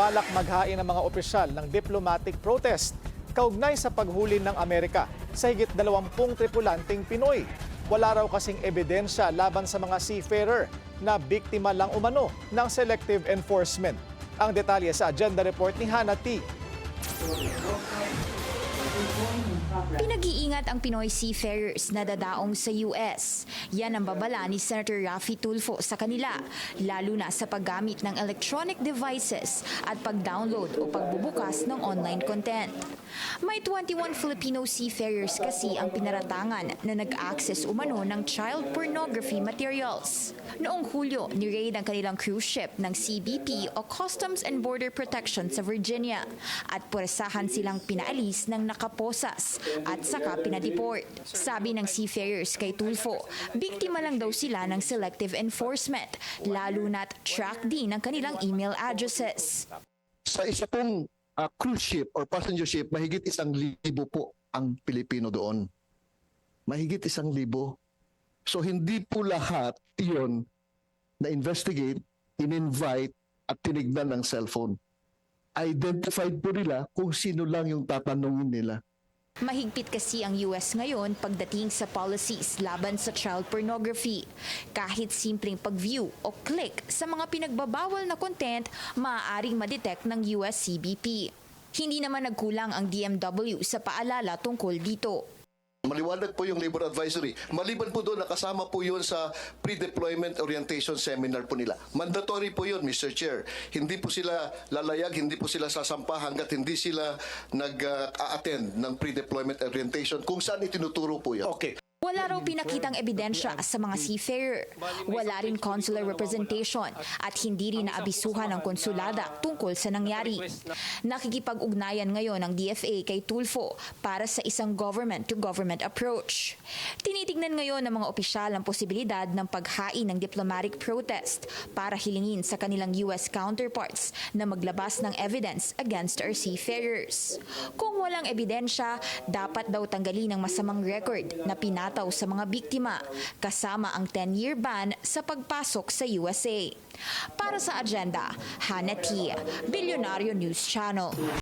balak maghain ng mga opisyal ng diplomatic protest kaugnay sa paghuli ng Amerika sa higit 20 tripulanting Pinoy. Wala raw kasing ebidensya laban sa mga seafarer na biktima lang umano ng selective enforcement. Ang detalye sa agenda report ni Hannah T. Pinag-iingat ang Pinoy seafarers na dadaong sa US. Yan ang babala ni Senator Raffy Tulfo sa kanila, lalo na sa paggamit ng electronic devices at pag-download o pagbubukas ng online content. May 21 Filipino seafarers kasi ang pinaratangan na nag-access umano ng child pornography materials. Noong Hulyo, ni-raid ang kanilang cruise ship ng CBP o Customs and Border Protection sa Virginia at puwersahan silang pinaalis ng nakaposas at saka pinadeport. Sabi ng seafarers kay Tulfo, biktima lang daw sila ng selective enforcement, lalo na't track din ang kanilang email addresses. Sa isa pong cruise ship or passenger ship, mahigit 1,000 po ang Pilipino doon. Mahigit 1,000. So hindi po lahat iyon na-investigate, in-invite at tinignan ng cellphone. Identified po nila kung sino lang yung tatanungin nila. Mahigpit kasi ang US ngayon pagdating sa policies laban sa child pornography. Kahit simpleng pag-view o click sa mga pinagbabawal na content, maaaring madetect ng US CBP. Hindi naman nagkulang ang DMW sa paalala tungkol dito. Maliwanag po yung labor advisory. Maliban po doon, nakasama po yun sa pre-deployment orientation seminar po nila. Mandatory po yun, Mr. Chair. Hindi po sila lalayag, hindi po sila sasampa hanggat hindi sila nag-a-attend ng pre-deployment orientation kung saan itinuturo po yun. Okay. Wala raw pinakitang ebidensya sa mga seafarer. Wala rin consular representation at hindi rin naabisuhan ng konsulada tungkol sa nangyari. Nakikipag-ugnayan ngayon ng DFA kay Tulfo para sa isang government-to-government approach. Tinitignan ngayon ng mga opisyal ang posibilidad ng paghain ng diplomatic protest para hilingin sa kanilang US counterparts na maglabas ng evidence against our seafarers. Kung walang ebidensya, dapat daw tanggalin ang masamang record na pinataw sa mga biktima, kasama ang 10-year ban sa pagpasok sa USA. Para sa agenda, Hannah T, Bilyonaryo News Channel.